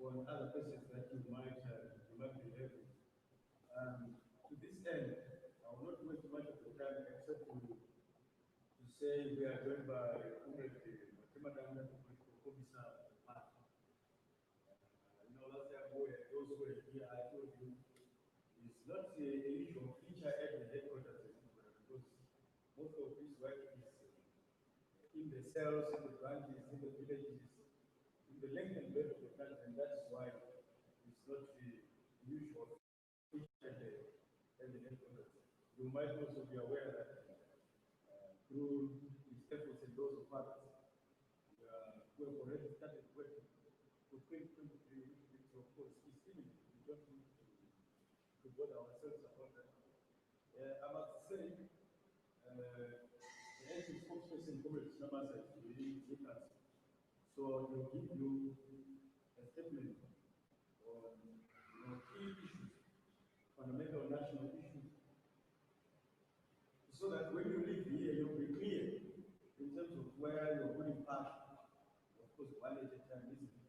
on other questions that you might be having. To this end, I will not waste much of the time except to say we are joined by Comrade Matema Political Officer of the party. Last time those who were here, I told you it's not a issue of feature at the headquarters because most of this work is in the cells, in the branches, in the villages, in the length and breadth of the country, and that's why it's not the usual feature at the headquarters. You might also be aware that through his efforts and those of others, we have already started working for 2023, which of course is imminent. We don't need to bother ourselves about that. I must say, the acting spokesperson, Comrade Sinamas, has really with us. So he'll give you a statement on key issues, fundamental national issues, so that when you leave here, you'll be clear in terms of where you're putting part. Of course, one at a time, isn't it?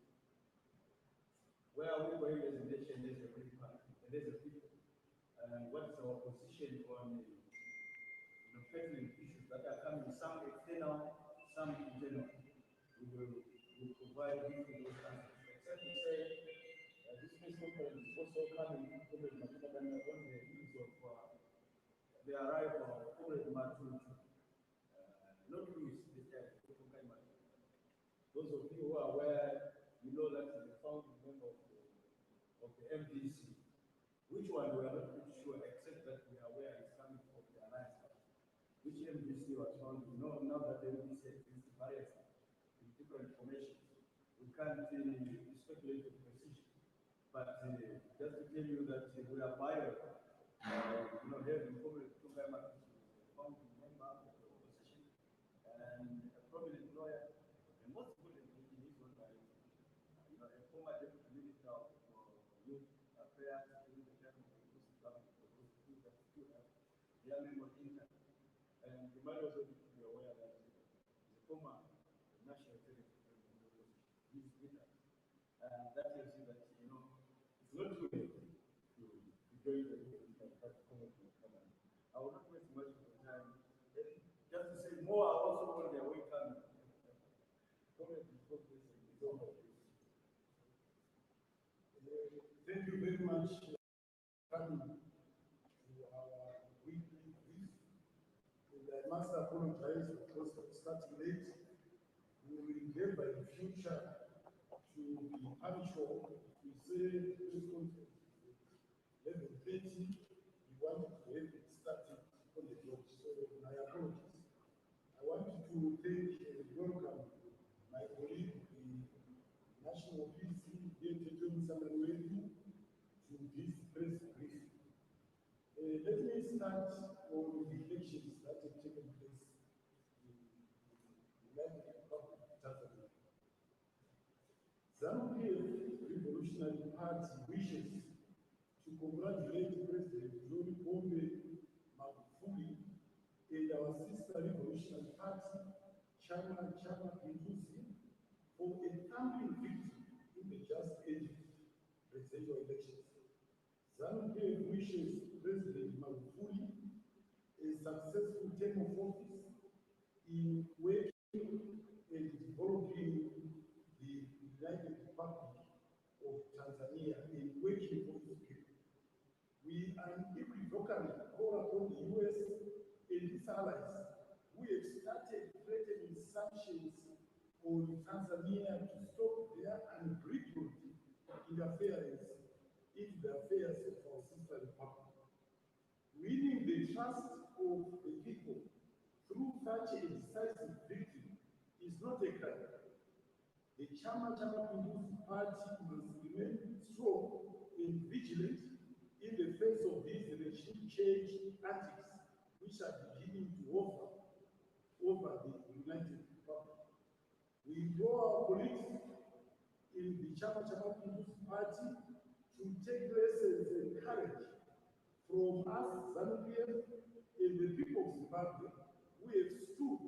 Where are we going as a nation, as a putting part, and as a people? And what is our position on pertinent issues that are coming, some external, some internal? We will provide you with those answers. Except to say, this press conference is also coming on the news of the arrival of Comrade Matutu. Not Louis, this guy, those of you who are aware, you know that he's a founding member of the MDC. Which one we are not pretty sure, except that we are aware it's coming from the Alliance Party. Which MDC was founded? Now that the MDC exists, various different formations. We can't speculate with precision. But just to tell you that we are biased, having Comrade Tungama, founding member of the opposition, and a prominent lawyer, and most importantly, in his own right, a former deputy minister of youth affairs during the time of the inclusive government, for those who that still have their memory intact. And you might also need to be aware that the former national secretary of the opposition is with us. And that tells you that, it's not too late to join the movement that Congress will come on. I will not waste much of the time. Just to say more are also on their way coming. Congress is focusing on this. Thank you very much for coming to our weekly brief. And I must apologize because of starting late. We will endeavor in future to be punctual. We say press conference 11:30. We wanted to have it started on the dot, so my apologies. I wanted to thank and welcome my colleague, the National PC, Dr. Samanueli, to this press brief. Let me start on the elections that have taken place in the United Republic of Tanzania. ZANU Revolutionary Party wishes to congratulate President John Pombe Magufuli and our sister Revolutionary Party, Chama Pinduzi, for a thumping victory in the just ended presidential elections. ZANU wishes President Magufuli a successful term of office in working and developing the United Republic of Tanzania and working for its people. We unequivocally call upon the US and its allies who have started threatening sanctions on Tanzania to stop their unbridled interference into the affairs of our sister republic. Winning the trust of the people through such a decisive victory is not a crime. The Chama Pinduzi Party must remain strong and vigilant in the face of these regime change antics which are beginning to over the United Republic. We implore our colleagues in the Chama Pinduzi Party to take lessons and courage from us, ZANU-PF, and the people of Zimbabwe who have stood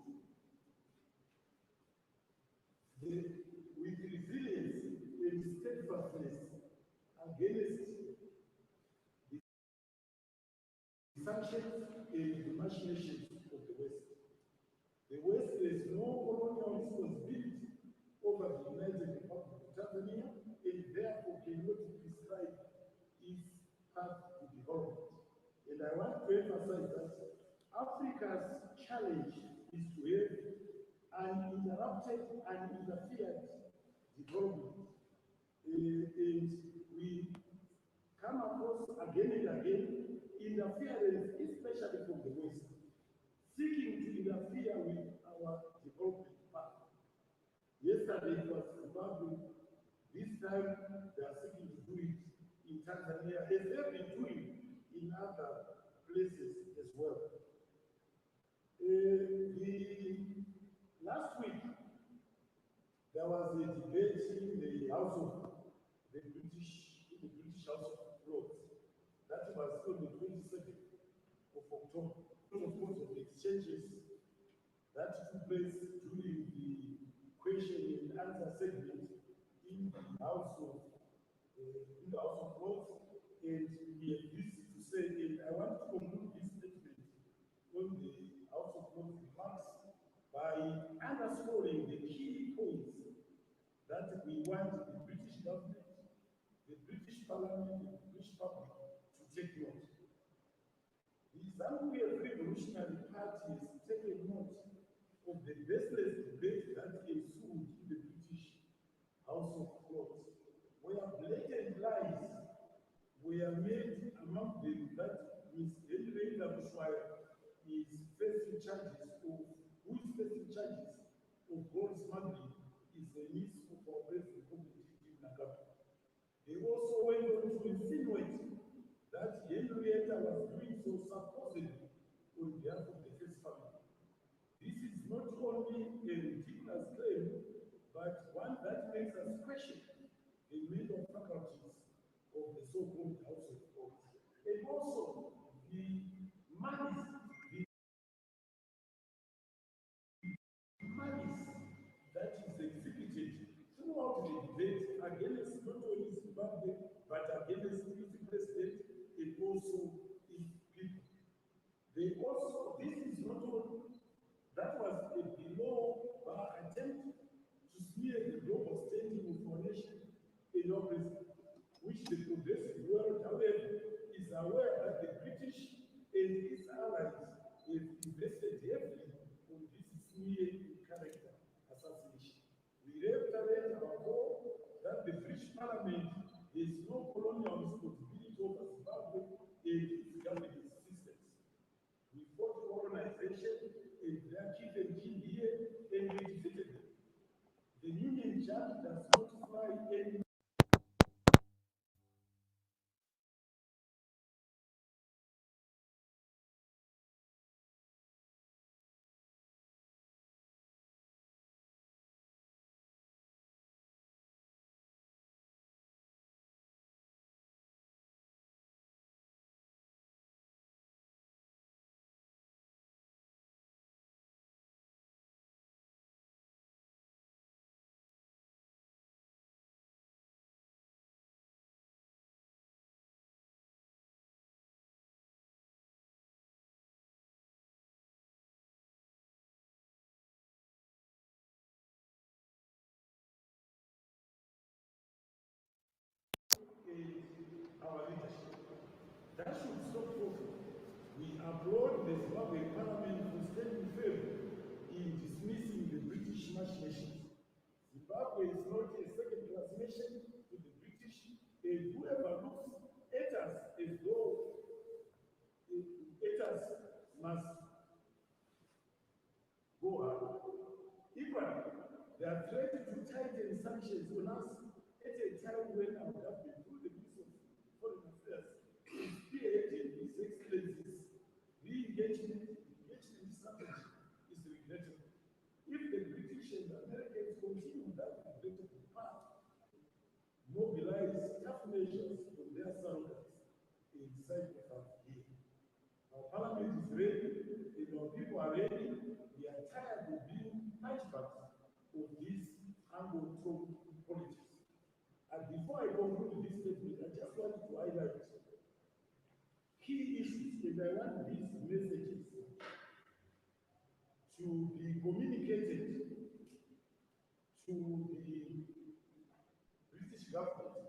with resilience and steadfastness against the sanctions and the machinations of the West. The West has no colonial responsibility over the United Republic of Tanzania and therefore cannot prescribe its path to development. And I want to emphasize that Africa's challenge is to have an uninterrupted and interfered development. And we come across again and again interference, especially from the West, seeking to interfere with our development path. Yesterday it was Zimbabwe. This time they are seeking to do it in Tanzania, as they have been doing in other places as well. Last week there was a debate in the House of the British House of Lords. That was on the 27th of October. Of course, of the exchanges that took place during the question and answer segment in the House of Lords, and we have this to say. And I want to conclude this statement on the House of Lords remarks by underscoring the key points that we want the British government, the British Parliament, and the British public to take note. The ZANU Revolutionary Party has taken note of the baseless debate that ensued in the British House of Lords, where blatant lies were made among them that Ms. Henrietta Bushwire is facing charges of gold smuggling is the niece of our president, Nagaba. They also went on to insinuate that Henrietta was doing so supposedly on behalf of the first family. This is not only a ridiculous claim, but one that makes us question the mental faculties of the so-called House of Lords, and also the malice that is exhibited throughout the debate against not only Zimbabwe, but against its president and also its people. They also, this is not only, that was a below bar attempt to smear the global standing of our nation in our president, which the progressive world, however, is aware that the British and its allies have invested heavily on this smear in character assassination. We reiterate our hope that the British Parliament has no colonial responsibility over Zimbabwe and its government systems. We fought colonization and their chief and king here, and we defeated them. The Union Jack does not fly any. Our leadership. That should stop talking. We applaud the Zimbabwe Parliament for standing firm in dismissing the British machinations. Zimbabwe is not a second-class nation to the British, and whoever looks at us as though at us must go hard. Equally, they are threatening to tighten sanctions on us at a time when our government, through the Ministry of Foreign Affairs, is spearheading His Excellency's re-engagement strategy is regrettable. If the British and the Americans continue that regrettable path, mobilize tough measures from their surroundings inside of us here. Our parliament is ready, and our people are ready. We are tired of being hunchbacks of this uncontrolled politics. I conclude this statement, I just want to highlight key issues, and I want these messages to be communicated to the British government,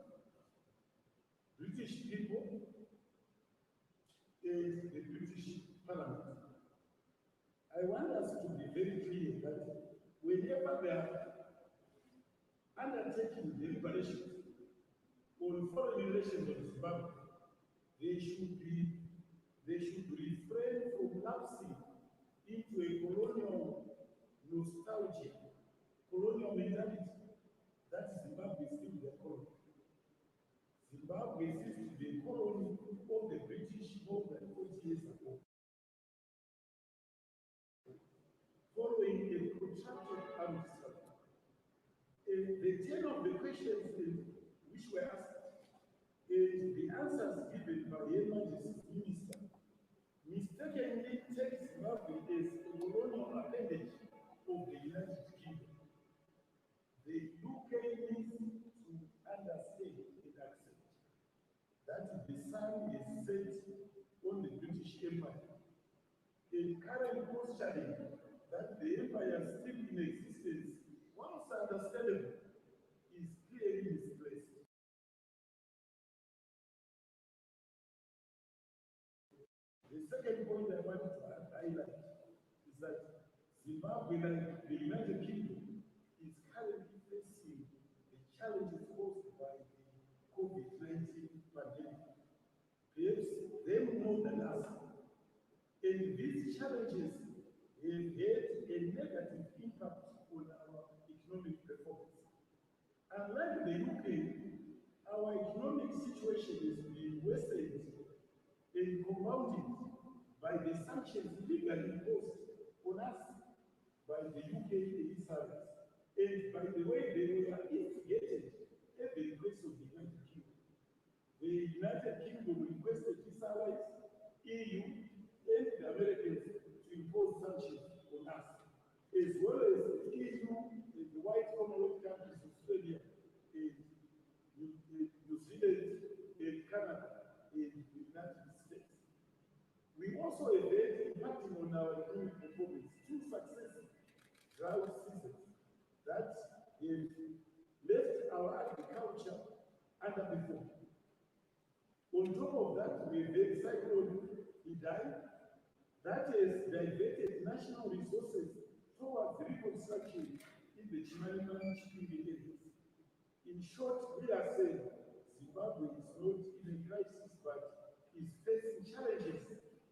British people, and the British Parliament. I want us to be very clear that whenever they are undertaking deliberations on foreign relations of Zimbabwe, they should refrain from lapsing into a colonial nostalgia, colonial mentality that Zimbabwe is still their colony. Zimbabwe ceased to be a colony of the British more than 40 years ago, following a protracted armed struggle. The tenor of the questions which were asked and the answers given by Her Majesty's Minister mistakenly take Zimbabwe as a colonial appendage of the United Kingdom. The UK needs to understand and accept that the sun is set on the British Empire. The current posturing that the empire is still in existence, whilst understandable, is clearly misplaced. The second point I want to highlight is that Zimbabwe, like the United Kingdom, is currently facing the challenges posed by the COVID-19 pandemic. Perhaps them more than us. And these challenges have had a negative impact on our economic performance. Unlike the UK, our economic situation is being worsened and compounded by the sanctions legally imposed on us by the UK and its allies. And by the way, they were instigated at the request of the United Kingdom. The United Kingdom requested its allies, EU, and the Americans to impose sanctions on us, as well as the EU and the white Commonwealth countries, Australia, and New Zealand, and Canada, and the United States. We also have had impacting on our economic performance two successive drought seasons that have left our agriculture underperformed. On top of that, we have had cyclone Idai that has diverted national resources towards reconstruction in the Chimanimani shipping areas. In short, we are saying Zimbabwe is not in a crisis but is facing challenges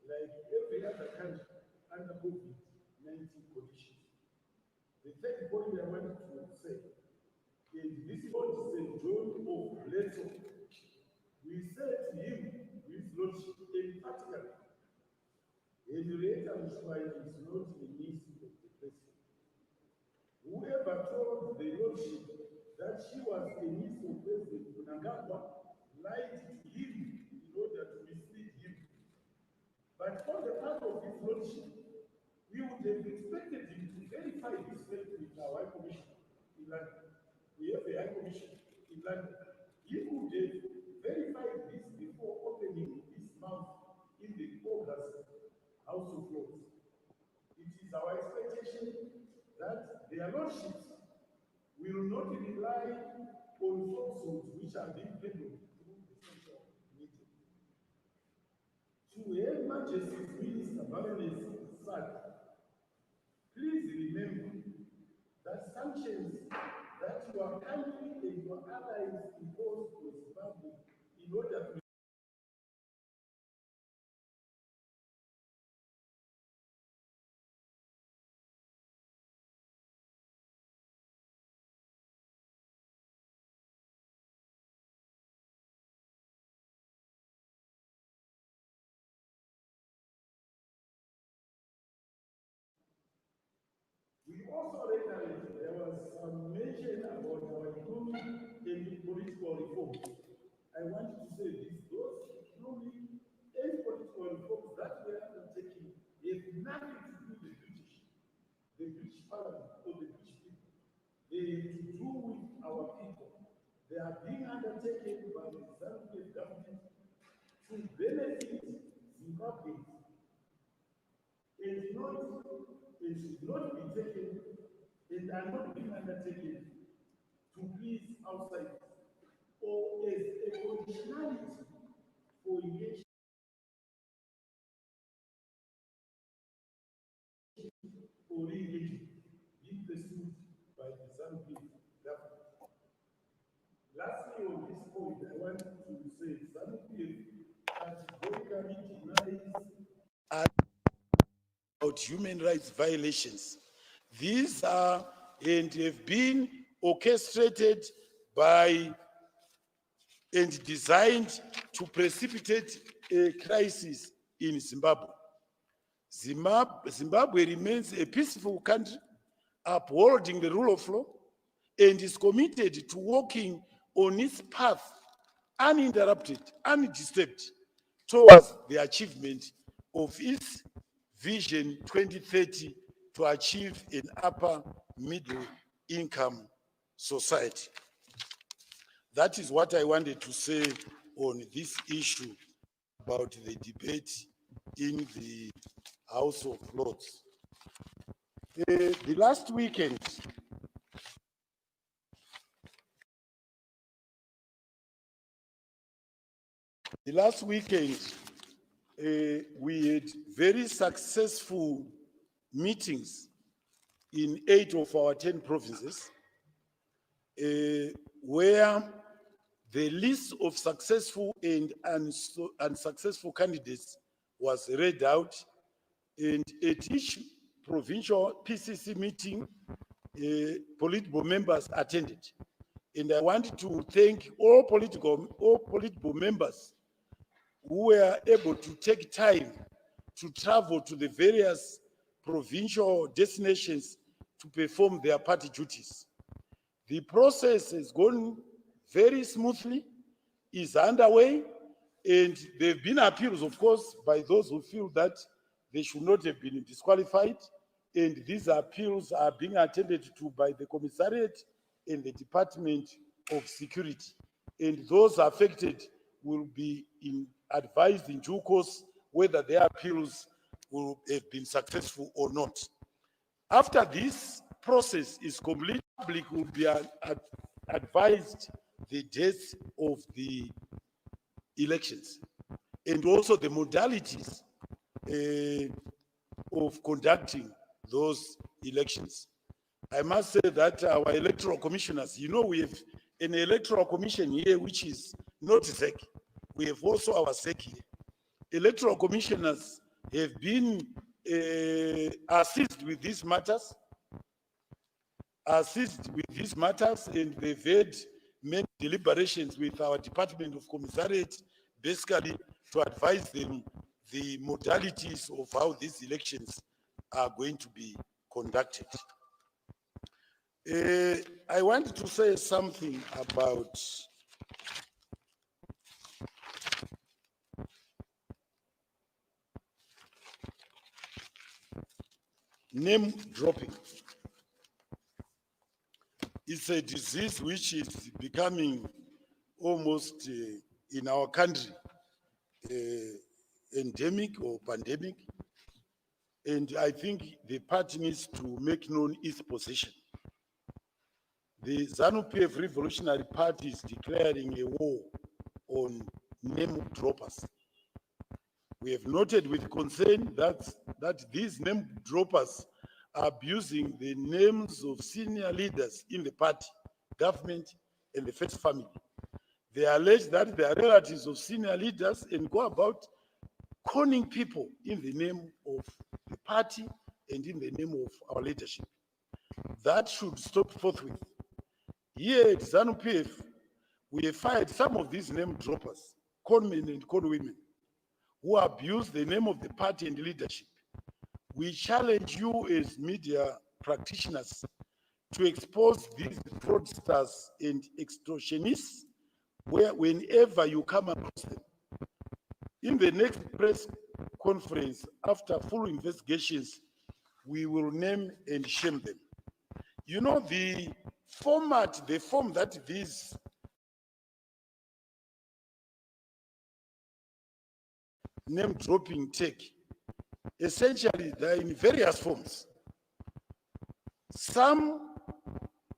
like every other country under COVID-19 conditions. The third point I wanted to say is this Lord St. John of Leto. We said to him, his Lordship, emphatically, Henrietta Mshwai is not a niece of the president. Whoever told the Lordship that she was a niece of President Mnangagwa lied to him in order to mislead him. But on the part of his Lordship, we would have expected him to verify this fact with our High Commission in London. We have a High Commission in London. He would have verified this before opening his mouth in the August House of Lords. It is our expectation that their lordships will not rely on falsehoods which are being peddled through the social media. To Her Majesty's Minister Baroness Sad, please remember that sanctions that your country and your allies imposed on Zimbabwe in order to we also reiterate there was some mention about our economic and political reforms. I want to say this, those economic and political reforms that we are undertaking have nothing to do with the British Parliament or the British people. They have to do with our people. They are being undertaken by the ZANU government to benefit Zimbabweans and should not be taken and are not being undertaken to please outsiders or as a conditionality for engagement or re-engagement being pursued by the ZANU government. Lastly, on this point, I want to say ZANU categorically denies about human rights violations. These are and have been orchestrated by and designed to precipitate a crisis in Zimbabwe. Zimbabwe remains a peaceful country, upholding the rule of law, and is committed to walking on its path uninterrupted, undisturbed, towards the achievement of its Vision 2030 to achieve an upper middle income society. That is what I wanted to say on this issue about the debate in the House of Lords. The last weekend, we had very successful meetings in 8 of our 10 provinces, where the list of successful and unsuccessful candidates was read out, and at each provincial PCC meeting, Politburo members attended. And I want to thank all Politburo members who were able to take time to travel to the various provincial destinations to perform their party duties. The process has gone very smoothly, is underway, and there have been appeals, of course, by those who feel that they should not have been disqualified, and these appeals are being attended to by the Commissariat and the Department of Security, and those affected will be advised in due course whether their appeals will have been successful or not. After this process is complete, the public will be advised the dates of the elections and also the modalities of conducting those elections. I must say that our electoral commissioners, we have an electoral commission here which is not ZEC. We have also our ZEC here. Electoral commissioners have been assisted with these matters, and they've had many deliberations with our Department of Commissariat, basically to advise them the modalities of how these elections are going to be conducted. I want to say something about name dropping. It's a disease which is becoming almost in our country endemic or pandemic, and I think the party needs to make known its position. The ZANU-PF Revolutionary Party is declaring a war on name droppers. We have noted with concern that these name droppers are abusing the names of senior leaders in the party, government, and the first family. They allege that they are relatives of senior leaders and go about conning people in the name of the party and in the name of our leadership. That should stop forthwith. Here at ZANU-PF, we have fired some of these name droppers, con men and con women, who abuse the name of the party and leadership. We challenge you as media practitioners to expose these fraudsters and extortionists whenever you come across them. In the next press conference, after full investigations, we will name and shame them. The form that these name dropping take. Essentially, they're in various forms. Some,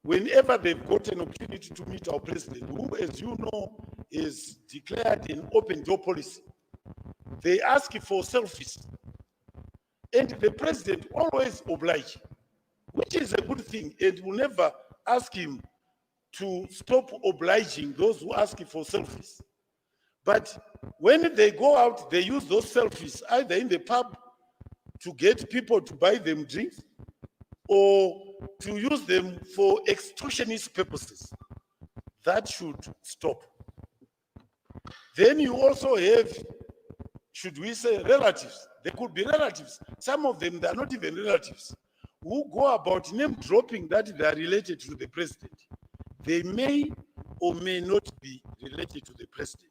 whenever they've got an opportunity to meet our president, who, as you know, is declared an open door policy, they ask for selfies. And the president always obliges, which is a good thing, and will never ask him to stop obliging those who ask for selfies. But when they go out, they use those selfies either in the pub to get people to buy them drinks or to use them for extortionist purposes. That should stop. Then you also have, should we say, relatives. They could be relatives. Some of them, they are not even relatives, who go about name dropping that they are related to the president. They may or may not be related to the president.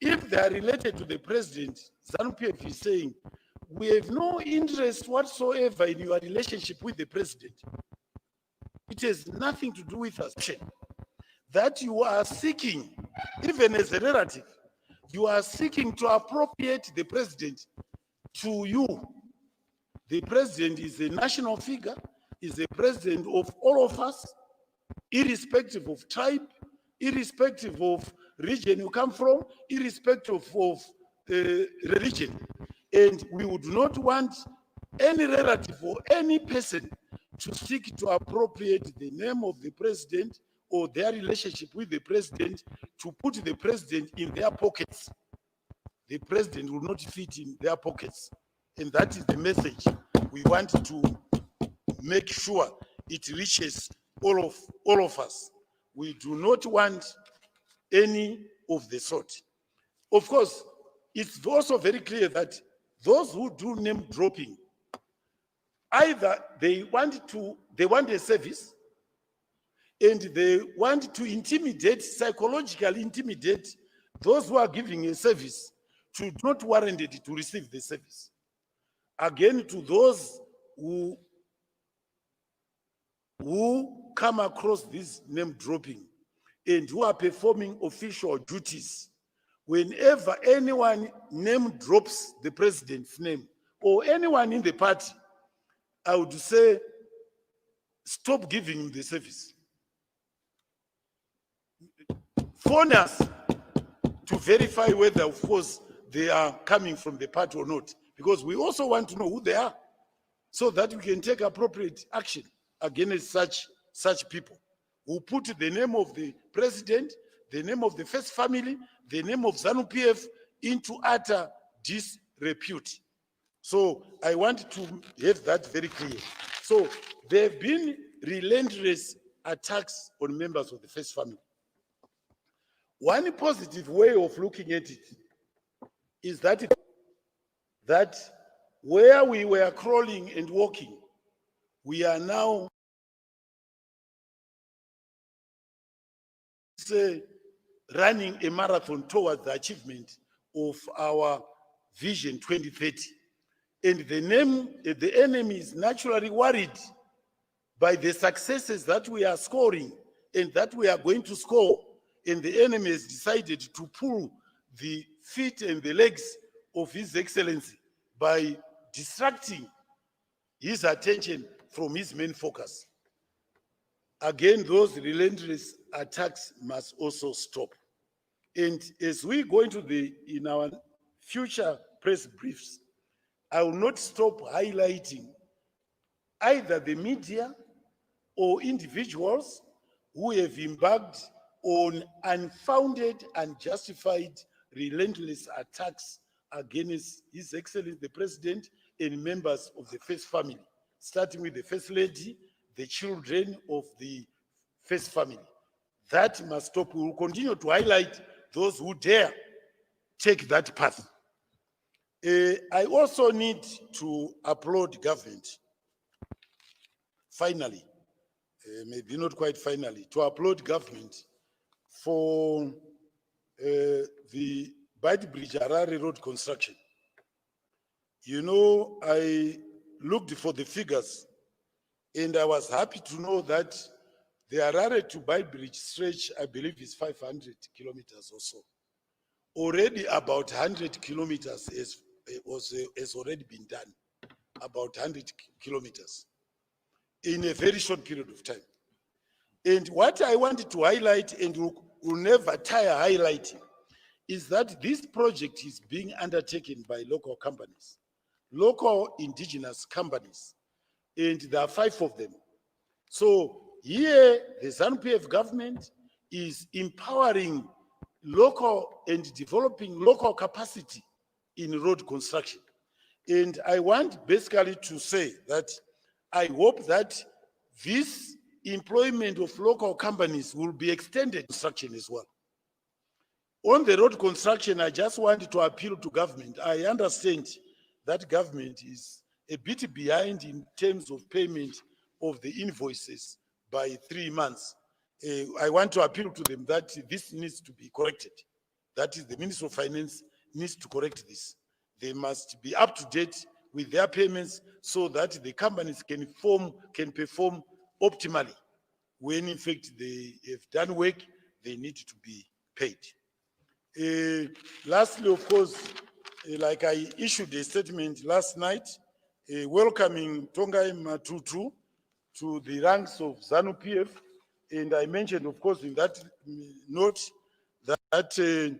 If they are related to the president, ZANU-PF is saying, we have no interest whatsoever in your relationship with the president. It has nothing to do with us. That you are seeking, even as a relative, you are seeking to appropriate the president to you. The president is a national figure, is a president of all of us, irrespective of tribe, irrespective of region you come from, irrespective of religion. And we would not want any relative or any person to seek to appropriate the name of the president or their relationship with the president to put the president in their pockets. The president will not fit in their pockets. And that is the message we want to make sure it reaches all of us. We do not want any of the sort. Of course, it's also very clear that those who do name dropping, either they want a service and they want to intimidate, psychologically intimidate those who are giving a service to not warranted to receive the service. Again, to those who come across this name dropping and who are performing official duties, whenever anyone name drops the president's name or anyone in the party, I would say, stop giving him the service. Phone us to verify whether, of course, they are coming from the party or not, because we also want to know who they are so that we can take appropriate action against such people who put the name of the president, the name of the first family, the name of ZANU-PF into utter disrepute. So I want to have that very clear. So there have been relentless attacks on members of the first family. One positive way of looking at it is that where we were crawling and walking, we are now running a marathon towards the achievement of our Vision 2030. And the enemy is naturally worried by the successes that we are scoring and that we are going to score. And the enemy has decided to pull the feet and the legs of His Excellency by distracting his attention from his main focus. Again, those relentless attacks must also stop. And as we go into in our future press briefs, I will not stop highlighting either the media or individuals who have embarked on unfounded, unjustified, relentless attacks against His Excellency the President and members of the First Family, starting with the First Lady, the children of the First Family. That must stop. We will continue to highlight those who dare take that path. I also need to applaud government, finally, maybe not quite finally, to applaud government for the Bite Bridge Harare Road construction. You know, I looked for the figures and I was happy to know that the Harare to Bite Bridge stretch, I believe, is 500 kilometers or so. already about 100 kilometers has already been done, about 100 kilometers in a very short period of time. And what I wanted to highlight, and will never tire highlighting, is that this project is being undertaken by local companies, local indigenous companies, and there are 5 of them. So here, the ZANU-PF government is empowering local and developing local capacity in road construction. And I want basically to say that I hope that this employment of local companies will be extended to construction as well. On the road construction, I just want to appeal to government. I understand that government is a bit behind in terms of payment of the invoices by 3 months. I want to appeal to them that this needs to be corrected. That is, the Minister of Finance needs to correct this. They must be up to date with their payments so that the companies can perform optimally. When in fact they have done work, they need to be paid. Lastly, of course, like I issued a statement last night, welcoming Tongai Matutu to the ranks of ZANU-PF, and I mentioned, of course, in that note that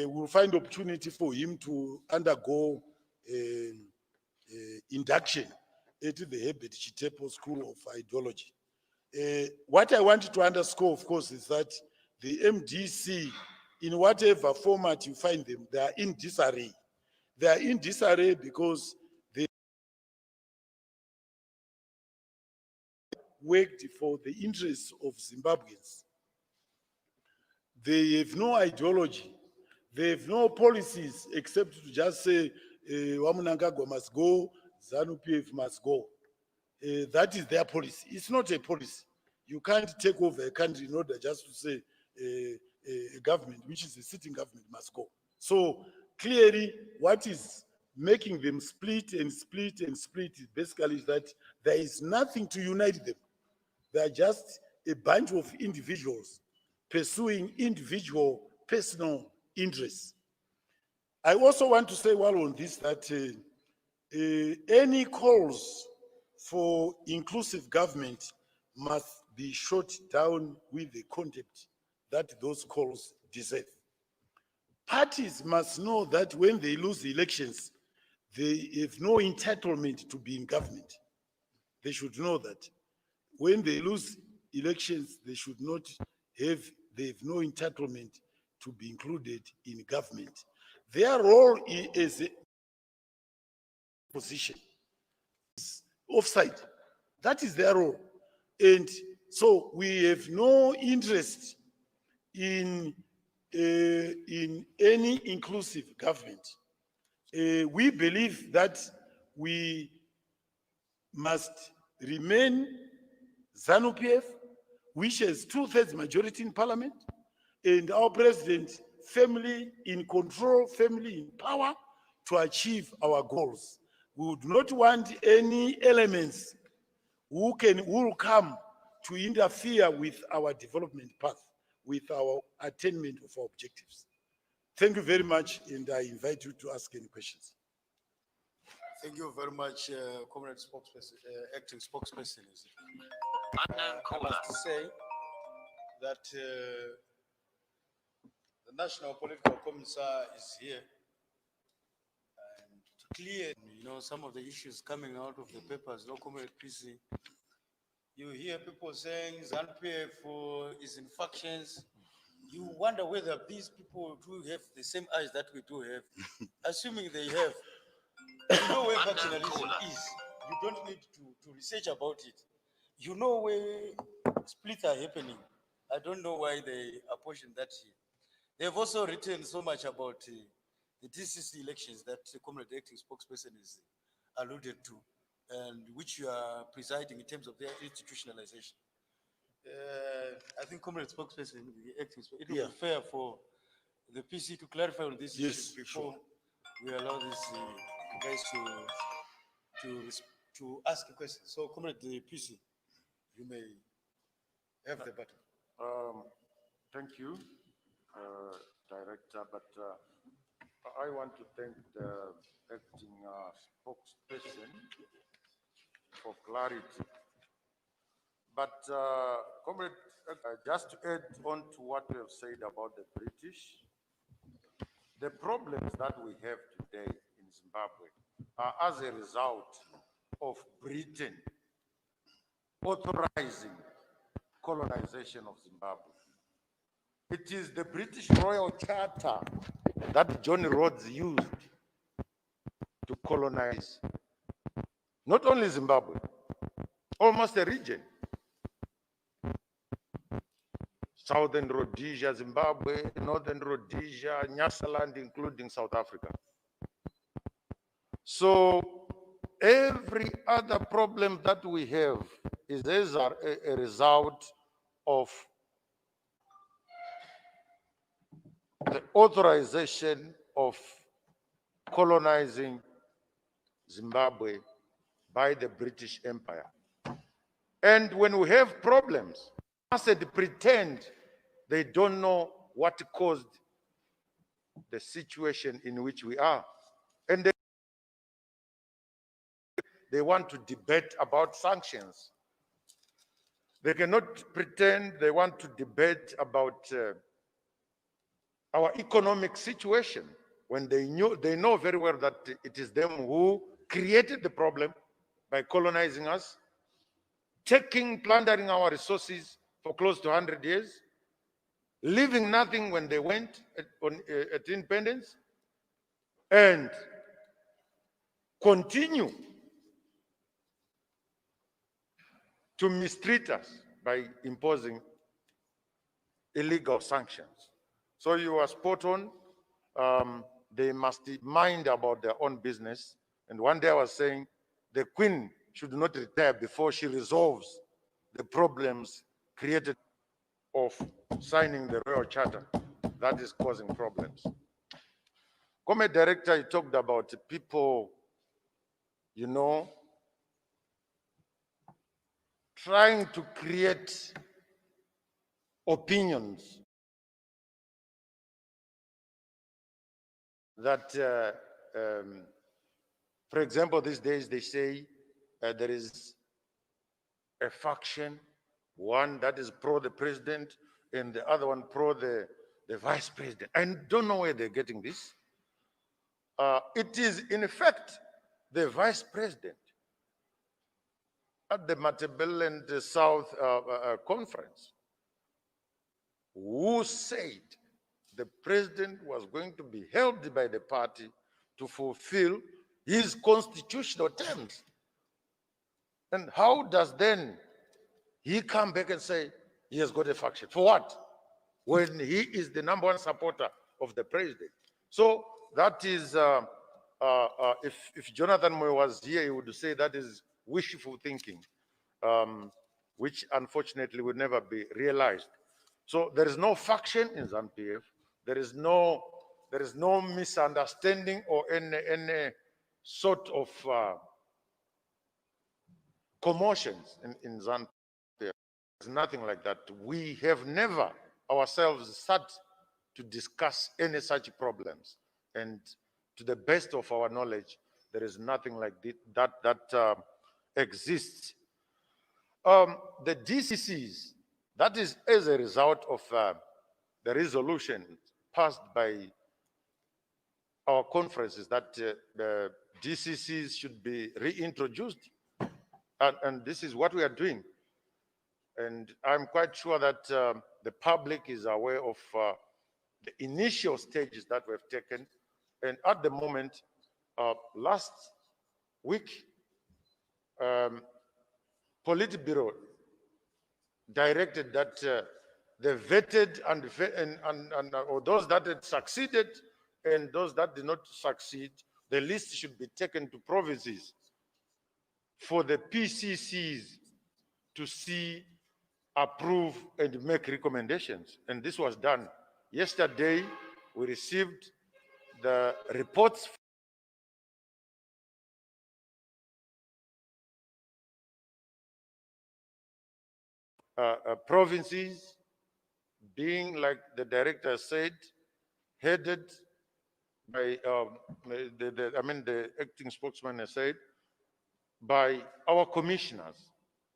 we'll find opportunity for him to undergo induction into the Herbert Chitepo School of Ideology. What I wanted to underscore, of course, is that the MDC, in whatever format you find them, they are in disarray. They are in disarray because they worked for the interests of Zimbabweans. They have no ideology. They have no policies except to just say, Wamunangagwa must go, ZANU-PF must go. That is their policy. It's not a policy. You can't take over a country in order just to say a government, which is a sitting government, must go. So clearly, what is making them split and split and split is basically that there is nothing to unite them. They are just a bunch of individuals pursuing individual personal interests. I also want to say while on this that any calls for inclusive government must be shot down with the contempt that those calls deserve. Parties must know that when they lose the elections, they have no entitlement to be in government. They should know that. When they lose elections, they should not have, they have no entitlement to be included in government. Their role is a position, offside. That is their role. And so we have no interest in any inclusive government. We believe that we must remain ZANU-PF, which has 2/3 majority in parliament, and our president firmly in control, firmly in power to achieve our goals. We would not want any elements who will come to interfere with our development path, with our attainment of our objectives. Thank you very much, and I invite you to ask any questions. Thank you very much, Comrade Spokesperson, Acting Spokesperson. Unknown I caller. must say that the National Political Commissar is here and to clear, some of the issues coming out of the papers. No, Comrade PC, you hear people saying ZANU-PF is in factions. You wonder whether these people do have the same eyes that we do have. Assuming they have, you know where factionalism is. You don't need to research about it. You know where splits are happening. I don't know why they apportion that here. They have also written so much about the DCC elections that the Comrade Acting Spokesperson is alluded to, and which you are presiding in terms of their institutionalization. I think Comrade Spokesperson, the acting, it would be fair for the PC to clarify on this issue before we allow these guys to ask a question. So, Comrade the PC, you may have the button. Thank you. Director, but I want to thank the acting spokesperson for clarity. But, comrade, just to add on to what we have said about the British, the problems that we have today in Zimbabwe are as a result of Britain authorizing colonization of Zimbabwe. It is the British Royal Charter that John Rhodes used to colonize not only Zimbabwe, almost a region. Southern Rhodesia, Zimbabwe, Northern Rhodesia, Nyasaland, including South Africa. So every other problem that we have is as a result of the authorization of colonizing Zimbabwe by the British Empire. And when we have problems, mustn't pretend they don't know what caused the situation in which we are. And they want to debate about sanctions. They cannot pretend they want to debate about our economic situation when they know very well that it is them who created the problem by colonizing us, plundering our resources for close to 100 years, leaving nothing when they went at independence, and continue to mistreat us by imposing illegal sanctions. So you are spot on. They must mind about their own business. And one day I was saying the Queen should not retire before she resolves the problems created of signing the Royal Charter that is causing problems. Comrade Director, you talked about people, trying to create opinions that, for example, these days they say there is a faction, one that is pro the president and the other one pro the vice president. I don't know where they're getting this. It is, in effect, the vice president at the Matabeleland South conference who said the president was going to be helped by the party to fulfill his constitutional terms. And how does then he come back and say he has got a faction? For what? When he is the number one supporter of the president. So that is, if Jonathan Moyo was here, he would say that is wishful thinking, which unfortunately would never be realized. So there is no faction in ZANU-PF. There is no misunderstanding or any sort of commotions in ZANU-PF. There's nothing like that. We have never ourselves sat to discuss any such problems. And to the best of our knowledge, there is nothing like that exists. The DCCs, that is as a result of the resolution passed by our conferences that the DCCs should be reintroduced. And this is what we are doing. And I'm quite sure that the public is aware of the initial stages that we've taken. And at the moment, last week, Politburo directed that the vetted or those that had succeeded and those that did not succeed, the list should be taken to provinces for the PCCs to see, approve, and make recommendations. And this was done. Yesterday, we received the reports provinces being, like the director said, headed by, the acting spokesman has said, by our commissioners,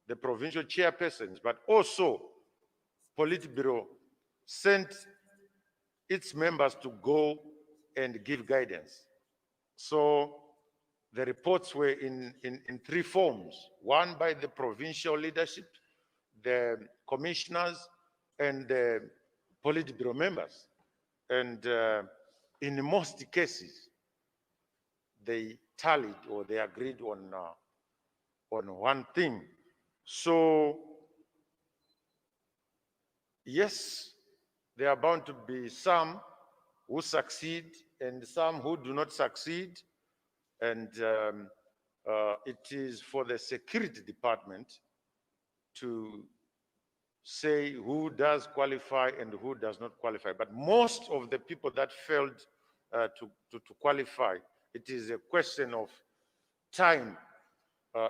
the provincial chairpersons, but also Politburo sent its members to go and give guidance. So the reports were in three forms: one by the provincial leadership, the commissioners, and the Politburo members. And in most cases, they tallied or they agreed on one thing. So yes, there are bound to be some who succeed and some who do not succeed. And it is for the security department to say who does qualify and who does not qualify. But most of the people that failed to qualify, it is a question of time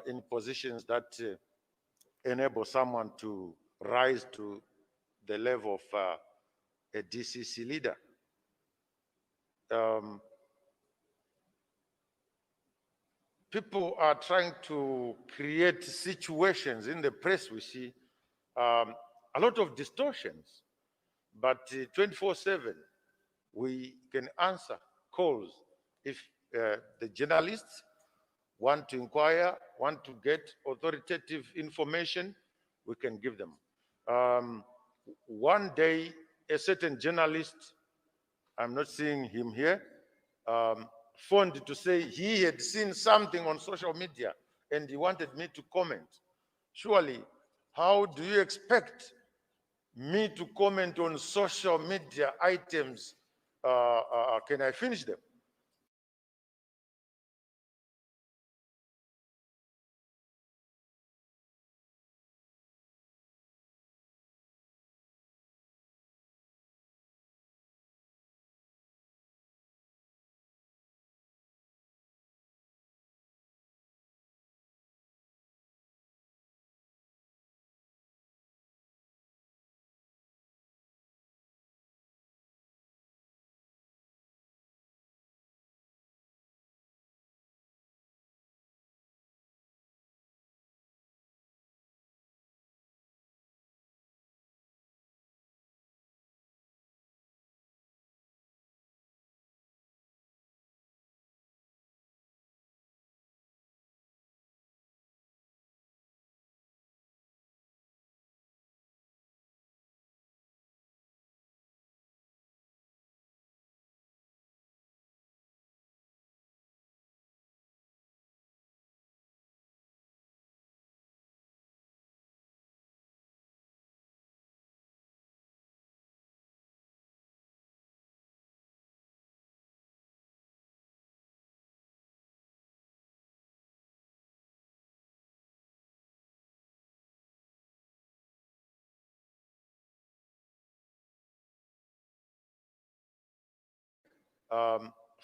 in positions that enable someone to rise to the level of a DCC leader. People are trying to create situations in the press. We see a lot of distortions, but 24/7 we can answer calls. If the journalists want to inquire, want to get authoritative information, we can give them. One day, a certain journalist, I'm not seeing him here, phoned to say he had seen something on social media and he wanted me to comment. Surely, how do you expect me to comment on social media items? Can I finish them?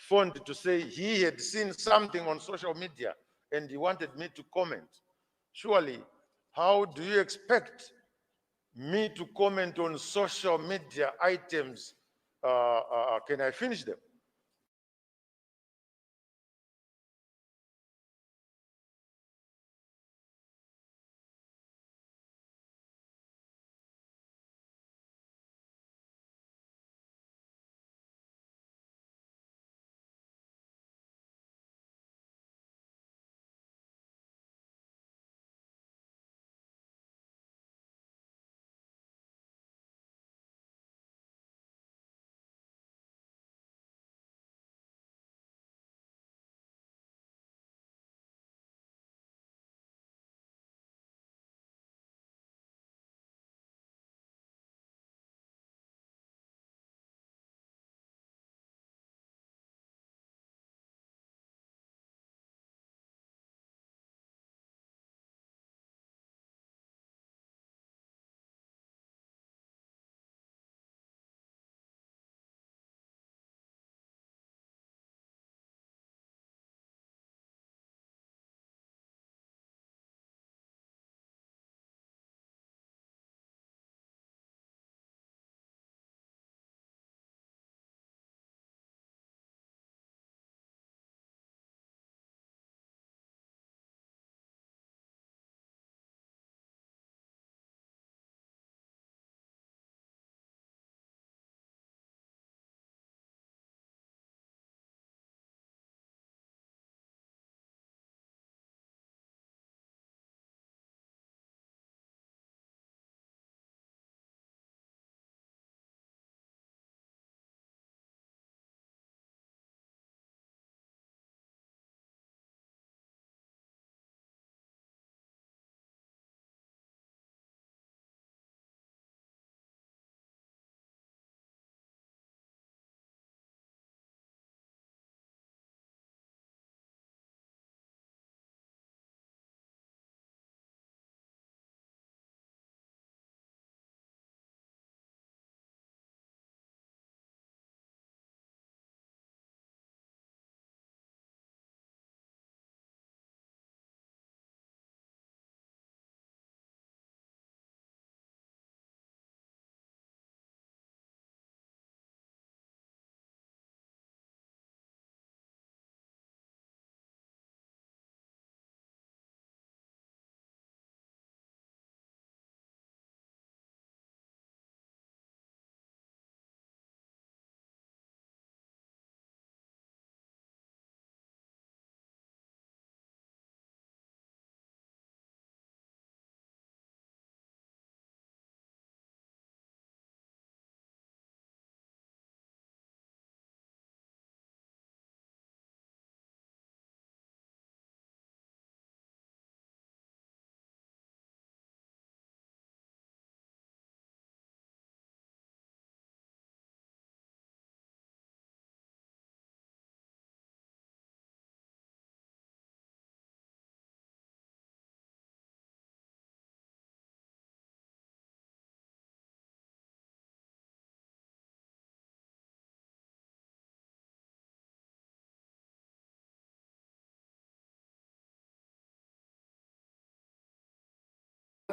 Phoned to say he had seen something on social media and he wanted me to comment. Surely, how do you expect me to comment on social media items? Can I finish them?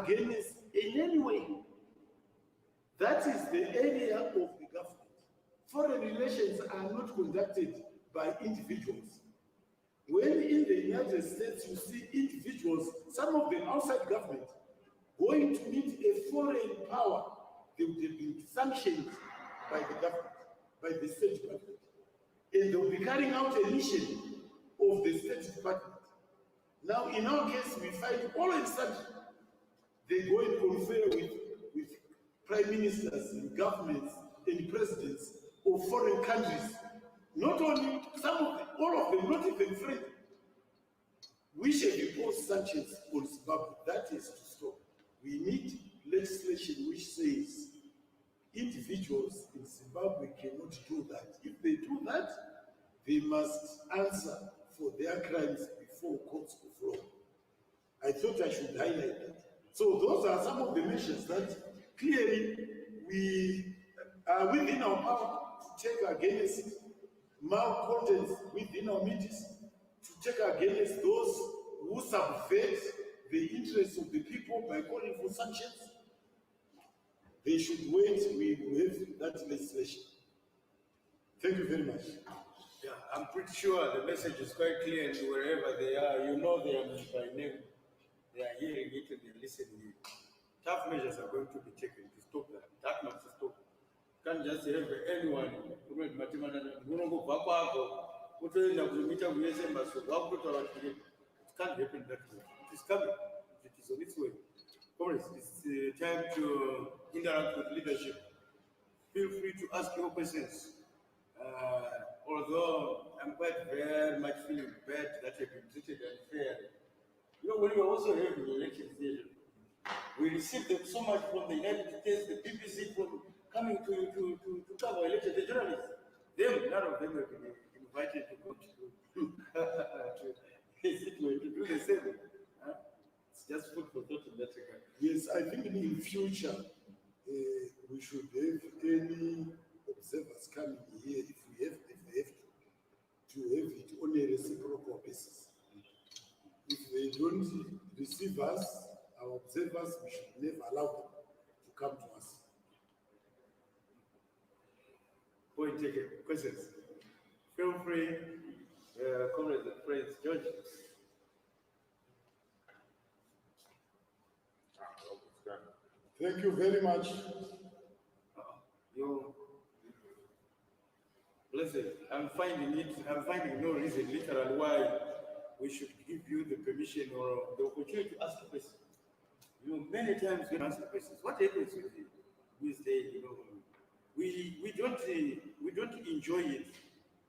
against in any way. That is the area of the government. Foreign relations are not conducted by individuals. When in the United States you see individuals, some of them outside government, going to meet a foreign power, they will be sanctioned by the government, by the State Department. And they will be carrying out a mission of the State Department. Now, in our case, we find all of a sudden, they go and confer with prime ministers and governments and presidents of foreign countries. Not only some of them, all of them, not even friendly. We shall impose sanctions on Zimbabwe. That is to stop. We need legislation which says individuals in Zimbabwe cannot do that. If they do that, they must answer for their crimes before courts of law. I thought I should highlight that. So those are some of the measures that clearly we are within our power to take against malcontents within our midst, to take against those who subvert the interests of the people by calling for sanctions. They should wait, we will have that legislation. Thank you very much. Yeah, I'm pretty sure the message is quite clear, and wherever they are, you know they are by name. They are hearing it and they're listening. Tough measures are going to be taken to stop that. That must stop. Can't just have anyone. It can't happen that way. It is coming. It is on its way. Comrades, it's time to interact with leadership. Feel free to ask your questions. Although I'm quite very much feeling bad that I've been treated unfairly. You know, when we were also having the elections there, we received them so much from the United States, the BBC, from coming to cover elections, the journalists. None of them have been invited to go to do the same. Huh? It's just food for thought in that regard. Yes, I think in future we should have any observers coming here if they have to have it on a reciprocal basis. If they don't receive us, our observers, we should never allow them to come to us. Point taken. Questions? Feel free, comrades and friends. George. Thank you very much. You listen, I'm finding no reason literally why we should give you the permission or the opportunity to ask a question. You know, many times we answer questions. What happens with it? We say, you know, we don't enjoy it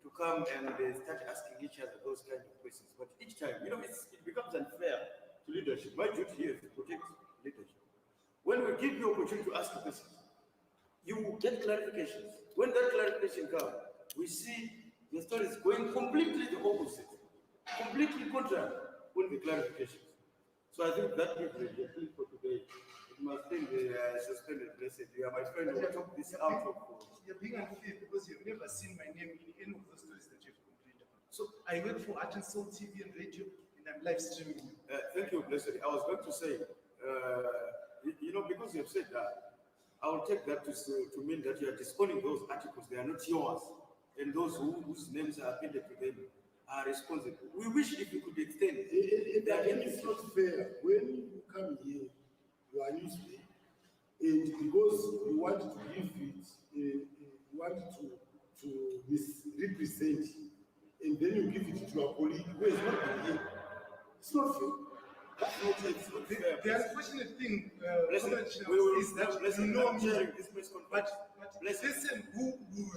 to come and start asking each other those kind of questions. But each time, you know, it becomes unfair to leadership. My duty here is to protect leadership. When we give you opportunity to ask a question, you will get clarifications. When that clarification comes, we see the story is going completely the opposite, completely contrary with the clarifications. So I think that is the plea for today. It must be suspended blessed. You are my friend, we took this out of. You're being unfair because you've never seen my name in any of those stories that you've complained about. So I work for Arkansas TV and radio, and I'm live streaming you. Thank you, blessed. I was going to say, you know, because you have said that, I will take that to mean that you are disowning those articles. They are not yours, and those whose names are appended to them are responsible. We wish if you could extend. It's not fair. When you come here, you are used to it, and because you want to give it, you want to misrepresent, and then you give it to your colleague who has not been here. It's not fair. It's not fair. The unfortunate thing is that you know me, but the person who will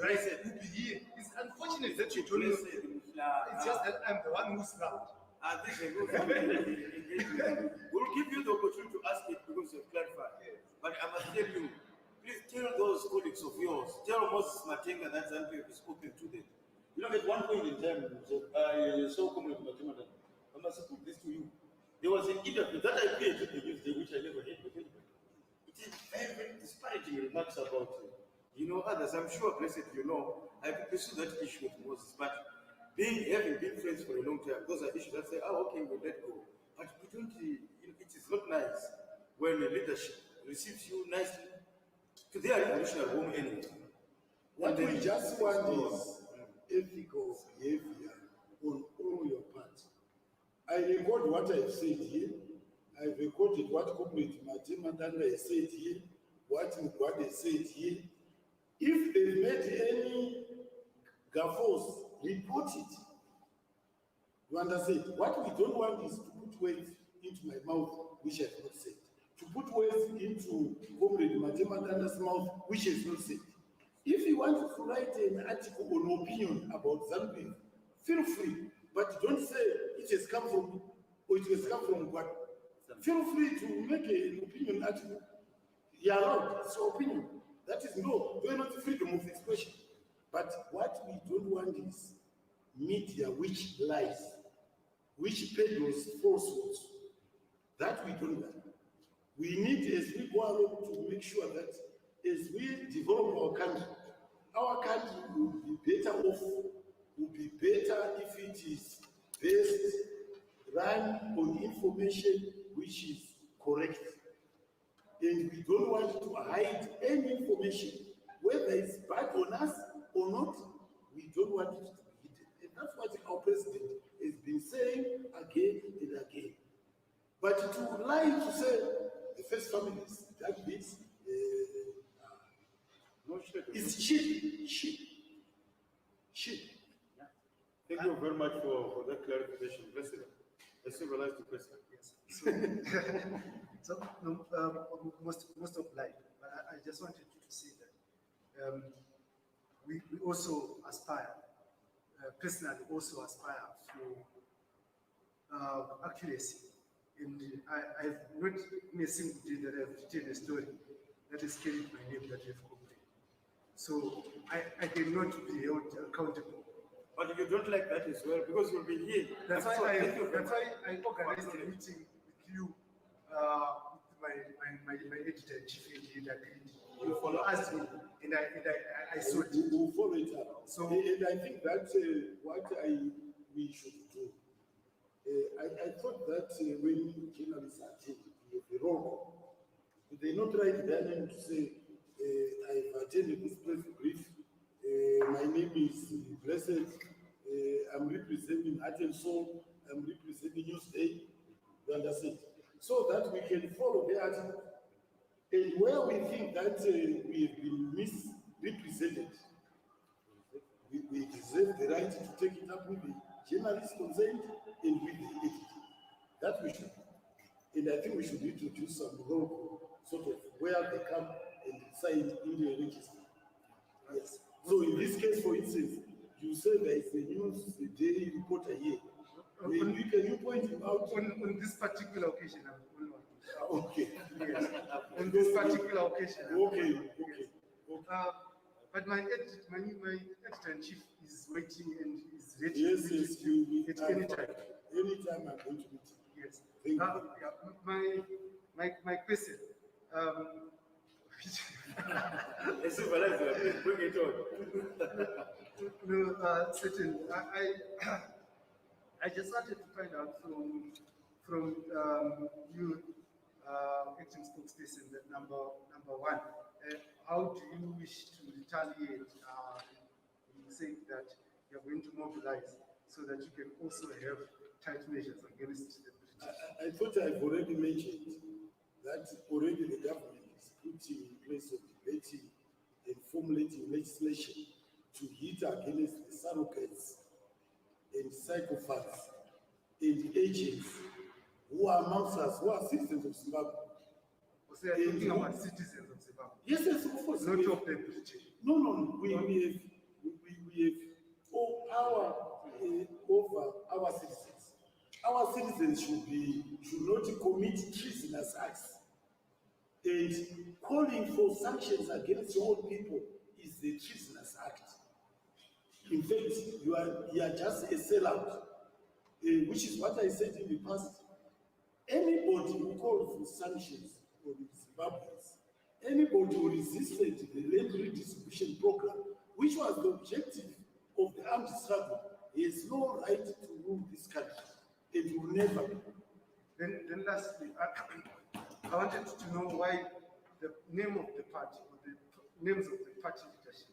be here, it's unfortunate that you don't know. It's just that I'm the one who's loud. We'll give you the opportunity to ask it because you've clarified. But I must tell you, please tell those colleagues of yours, tell Moses Matenga that ZANU is open to them. You know, at one point in time, I saw Comrade Matenga, I must put this to you. There was an interview that I paid to the news day, which I never had with anybody. It is very, very disparaging remarks about you know, others. I'm sure, blessed, you know, I pursued that issue with Moses, but having been friends for a long time, those are issues that say, oh, okay, we'll let go. But we don't, it is not nice when the leadership receives you nicely to their revolutionary home anyway. What we then just want is ethical behavior on all your part. I record what I've said here. I've recorded what Comrade Matima Danda has said here, what Mugwade said here. If they've made any gaffoes, report it. You understand? What we don't want is to put words into my mouth, which I have not said. To put words into Comrade Matima Danda's mouth, which is not said. If you want to write an article or an opinion about ZANU, feel free, but don't say it has come from me or it has come from what. Feel free to make an opinion article. You're allowed, it's your opinion. That is no, you're not freedom of expression. But what we don't want is media which lies, which peddles falsehoods. That we don't want. We need, as we go along, to make sure that as we develop our country will be better off, will be better if it is based, run on information which is correct. And we don't want to hide any information, whether it's bad on us or not, we don't want it to be hidden. And that's what our president has been saying again and again. But to lie to say the first families, that means it's cheap. Thank you very much for that clarification, President. I civilized the question. Yes. So no, most of life. But I just wanted to say that we also aspire, personally also aspire for accuracy. And I've not in a single day that I've written a story that has carried my name that you've copied. So I cannot be held accountable. But you don't like that as well because you'll be here. That's why I organized a meeting with you, my editor in chief, and agreed. You asked me, and I saw it. We will follow it up. So, and I think that's what we should do. I thought that when journalists are attending, we have a role. They not write their name to say, I've attended this press brief. My name is Blessed. I'm representing Heart and Soul. I'm representing Newsday. You understand? So that we can follow the article. And where we think that we have been misrepresented, we deserve the right to take it up with the journalist concerned and with the editor. That we should. And I think we should introduce some role, sort of where they come and sign in the register. Yes. So in this case, for instance, you say there is a news daily reporter here. Can you point him out? On this particular occasion, Okay. Yes. On this particular occasion. Okay. But my editor-in-chief is waiting and is ready Yes, to yes, meet you at any time. Anytime I'm going to meet you. Yes. Thank you. Yeah, my question. Let's civilize you, please bring it on. No, certainly. I just wanted to find out from you, acting spokesperson, that number one, how do you wish to retaliate? You say that you're going to mobilize so that you can also have tight measures against the British. I thought I've already mentioned that already the government is putting in place of debating and formulating legislation to hit against the surrogates and psychopaths and agents who are amongst us, who are citizens of Zimbabwe. So you're talking about citizens of Zimbabwe? Yes, of course. Not of the British. No. We have all power over our citizens. Our citizens should not commit treasonous acts. And calling for sanctions against your own people is a treasonous act. In fact, you are just a sellout, which is what I said in the past. Anybody who called for sanctions on Zimbabweans, anybody who resisted the land redistribution program, which was the objective of the armed struggle, has no right to rule this country. It will never be. Then lastly, I wanted to know why the name of the party or the names of the party leadership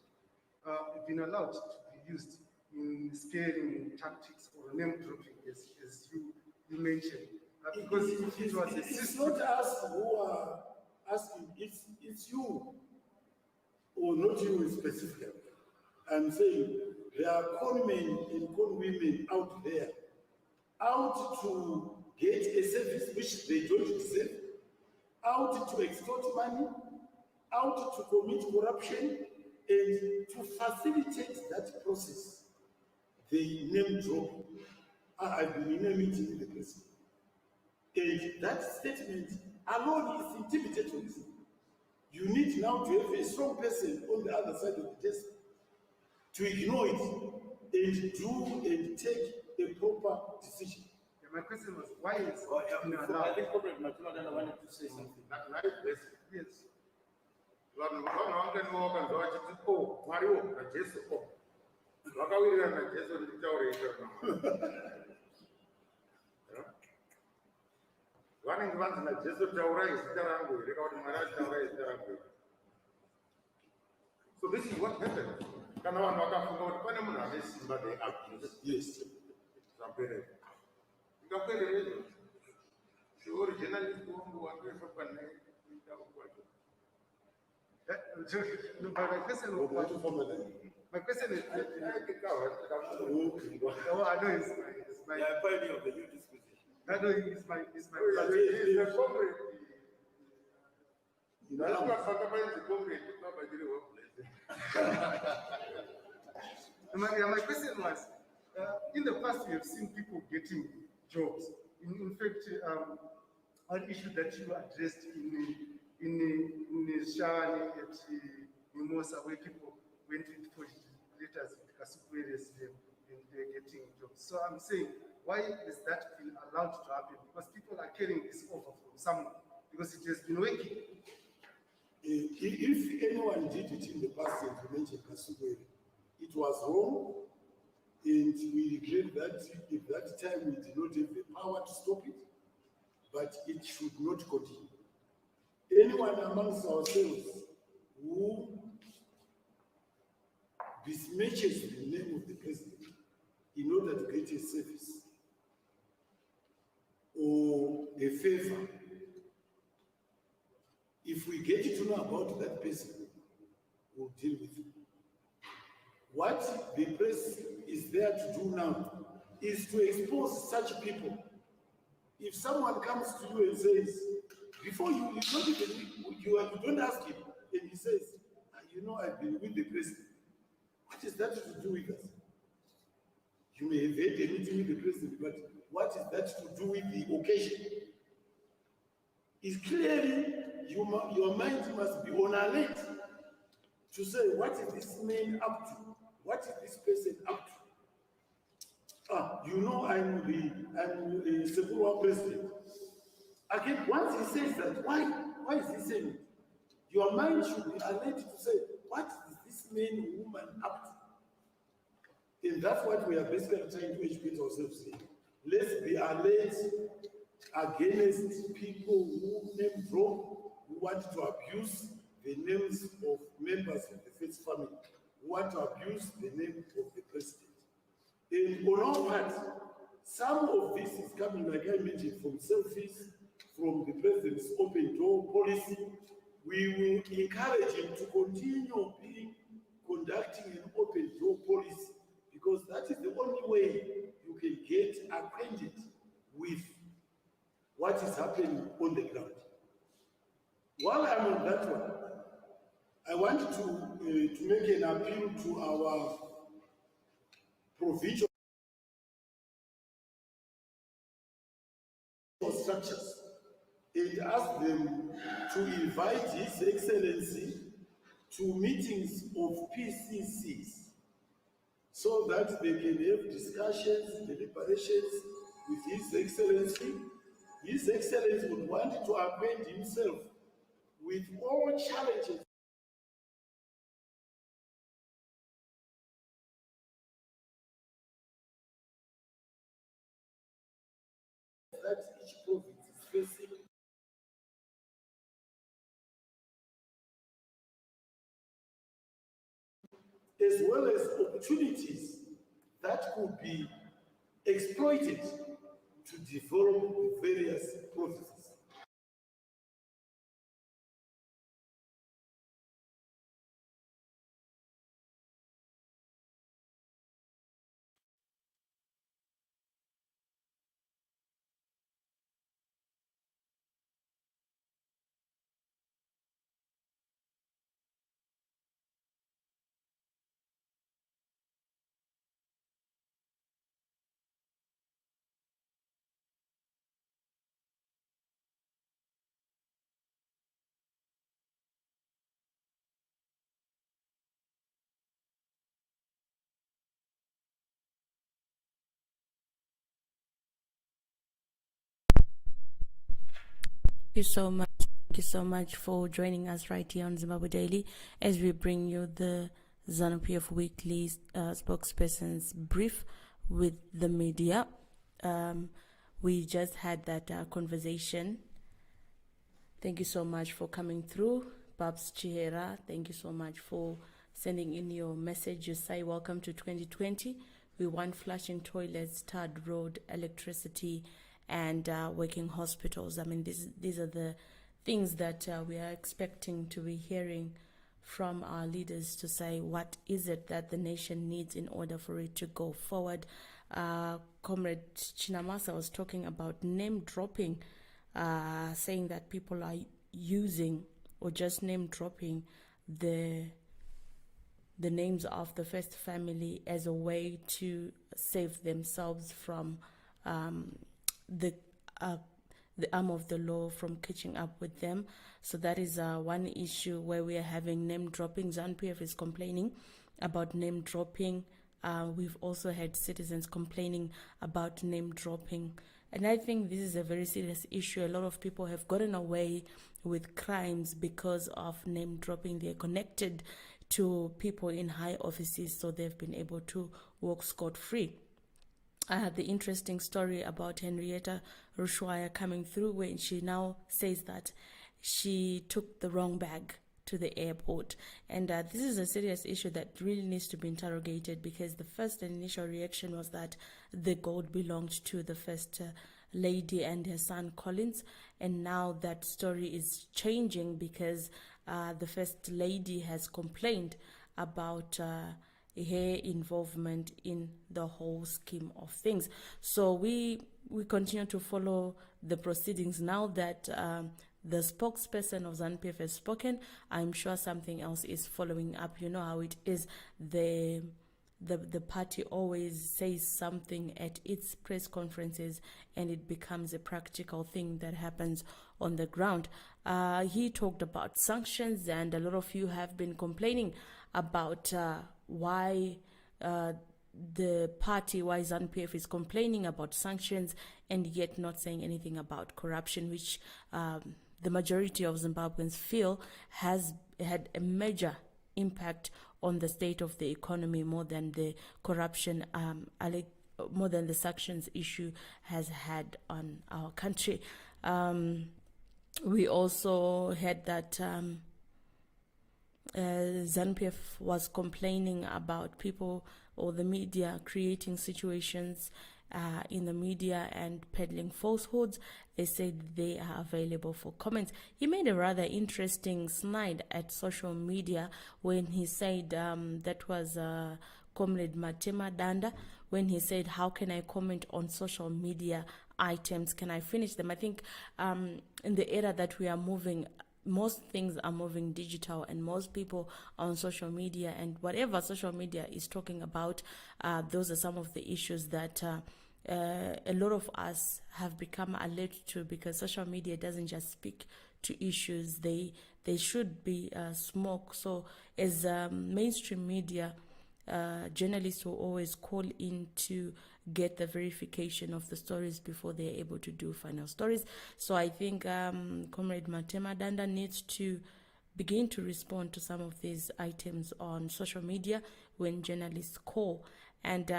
have been allowed to be used in scaring tactics or name dropping, as you mentioned. Because if it was a It's system, not us who are asking, it's you, or not you specifically. I'm saying there are con men and con women out there, out to get a service which they don't deserve, out to extort money, out to commit corruption, and to facilitate that process. They name drop. I've been in a meeting with the president. And that statement alone is intimidatory. You need now to have a strong person on the other side of the desk to ignore it and do and take a proper decision. yeah, my question was, why is Oh, yeah, it been before- I allowed? think Comrade Matulagana wanted to say something. Yes. Vanhu vakangowakanzwa vachiti o mwariwo najesu o vakawirirana najesu nditaurei vanenge vanzi najesu taurai zita rangu here kana kuti mwari achitaurai zita rangu here. So this is what happened. Kana vanhu vakafunga kuti pane munhu ane simba they abuse. Yes. Zvaperera. Zvikapera izvo. The originalist wangu wakaisa pane kutaura kwacho. No, but my question was, What to formulate? my question is, Oh, I know it's my, yeah, pioneer of the new disposition. I know it's my, Oh, he's a comrade. You That's know, what Sakaman is a comrade. It's not by the workplace. My question was, in the past we have seen people getting jobs. In fact, an issue that you addressed in Shani at Mimosa, where people went with forged letters with Kasukuere's name and they're getting jobs. So I'm saying, why is that been allowed to happen? Because people are carrying this over from someone, because it has been working. if anyone did it in the past and you mentioned Kasubwere, it was wrong, and we regret that at that time we did not have the power to stop it, but it should not continue. Anyone amongst ourselves who besmirches the name of the president in order to get a service or a favor, if we get to know about that person, we'll deal with it. What the press is there to do now is to expose such people. If someone comes to you and says, before you don't even, you don't ask him, and he says, you know, I've been with the president. What is that to do with us? You may have had a meeting with the president, but what is that to do with the occasion? It's clearly your mind must be on alert to say, what is this man up to? What is this person up to? You know, I'm the Sepulwa president. Again, once he says that, why is he saying it? Your mind should be alert to say, what is this man or woman up to? And that's what we are basically trying to educate ourselves in. Let's be alert against people who name drop, who want to abuse the names of members of the first family, who want to abuse the name of the president. And on our part, some of this is coming, like I mentioned, from selfies, from the president's open door policy. We will encourage him to continue conducting an open door policy, because that is the only way you can get acquainted with what is happening on the ground. While I'm on that one, I want to make an appeal to our provincial structures and ask them to invite His Excellency to meetings of PCCs so that they can have discussions, deliberations with His Excellency. His Excellency would want to acquaint himself with all challenges that each province is facing as well as opportunities that could be exploited to develop the various processes. Thank you so much. Thank you so much for joining us right here on Zimbabwe Daily as we bring you the ZANU PF Weekly spokesperson's brief with the media. We just had that conversation. Thank you so much for coming through. Babs Chihera, thank you so much for sending in your message. You say, welcome to 2020. We want flushing toilets, tarred road, electricity, and working hospitals. I mean, these are the things that we are expecting to be hearing from our leaders to say what is it that the nation needs in order for it to go forward. Comrade Chinamasa was talking about name dropping, saying that people are using or just name dropping the names of the first family as a way to save themselves from the arm of the law from catching up with them. So that is one issue where we are having name dropping. ZANU-PF is complaining about name dropping. We've also had citizens complaining about name dropping. And I think this is a very serious issue. A lot of people have gotten away with crimes because of name dropping. They're connected to people in high offices, so they've been able to walk scot-free. I had the interesting story about Henrietta Rushwaya coming through when she now says that she took the wrong bag to the airport. And this is a serious issue that really needs to be interrogated, because the first initial reaction was that the gold belonged to the first lady and her son Collins. And now that story is changing because the first lady has complained about her involvement in the whole scheme of things. So we continue to follow the proceedings. Now that the spokesperson of ZANU-PF has spoken, I'm sure something else is following up. You know how it is. The party always says something at its press conferences and it becomes a practical thing that happens on the ground. He talked about sanctions, and a lot of you have been complaining about why ZANU-PF is complaining about sanctions and yet not saying anything about corruption, which the majority of Zimbabweans feel has had a major impact on the state of the economy more than the corruption, more than the sanctions issue has had on our country. We also had that ZANU-PF was complaining about people or the media creating situations in the media and peddling falsehoods. They said they are available for comments. He made a rather interesting snide at social media when he said, that was Comrade Matema Danda, when he said, how can I comment on social media items? Can I finish them? I think in the era that we are moving, most things are moving digital and most people are on social media, and whatever social media is talking about, those are some of the issues that a lot of us have become alert to, because social media doesn't just speak to issues, they should be smoke. So as mainstream media, journalists will always call in to get the verification of the stories before they're able to do final stories. So I think Comrade Matema Danda needs to begin to respond to some of these items on social media when journalists call. And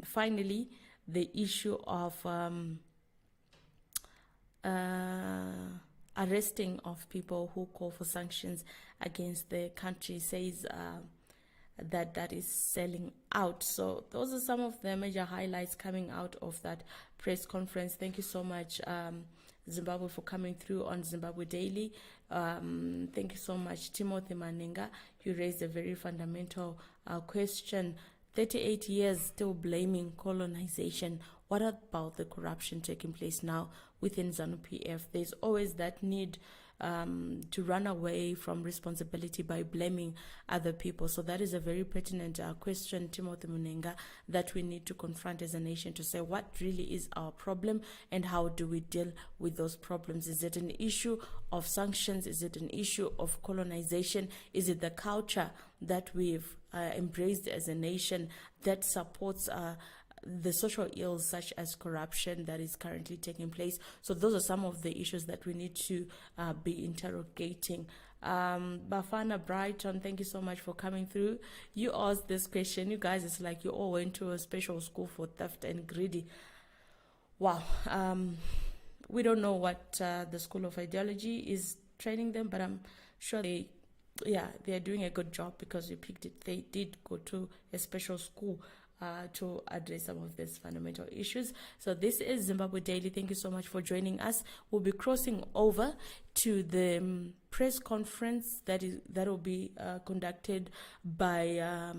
finally, the issue of arresting of people who call for sanctions against the country, says that is selling out. So those are some of the major highlights coming out of that press conference. Thank you so much, Zimbabwe, for coming through on Zimbabwe Daily. Thank you so much, Timothy Manenga. You raised a very fundamental question. 38 years still blaming colonization. What about the corruption taking place now within ZANU-PF? There's always that need to run away from responsibility by blaming other people. So that is a very pertinent question, Timothy Munenga, that we need to confront as a nation to say what really is our problem and how do we deal with those problems. Is it an issue of sanctions? Is it an issue of colonization? Is it the culture that we've embraced as a nation that supports the social ills such as corruption that is currently taking place? So those are some of the issues that we need to be interrogating. Bafana Brighton, thank you so much for coming through. You asked this question. You guys, it's like you all went to a special school for theft and greedy. Wow. We don't know what the School of Ideology is training them, but I'm sure they're doing a good job because we picked it. They did go to a special school to address some of these fundamental issues. So this is Zimbabwe Daily. Thank you so much for joining us. We'll be crossing over to the press conference that will be conducted by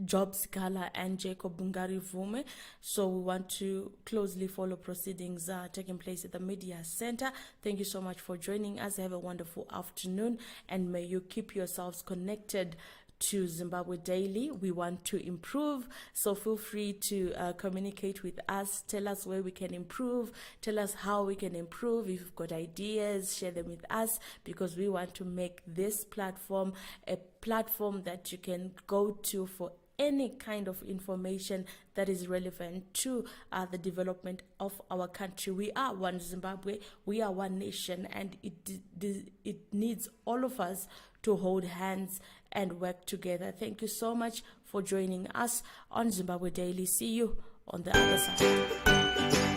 Job Sikala and Jacob Bungari Vume. So we want to closely follow proceedings taking place at the Media Center. Thank you so much for joining us. Have a wonderful afternoon, and may you keep yourselves connected to Zimbabwe Daily. We want to improve, so feel free to communicate with us. Tell us where we can improve. Tell us how we can improve. If you've got ideas, share them with us, because we want to make this platform a platform that you can go to for any kind of information that is relevant to the development of our country. We are one Zimbabwe, we are one nation, and it needs all of us to hold hands and work together. Thank you so much for joining us on Zimbabwe Daily. See you on the other side.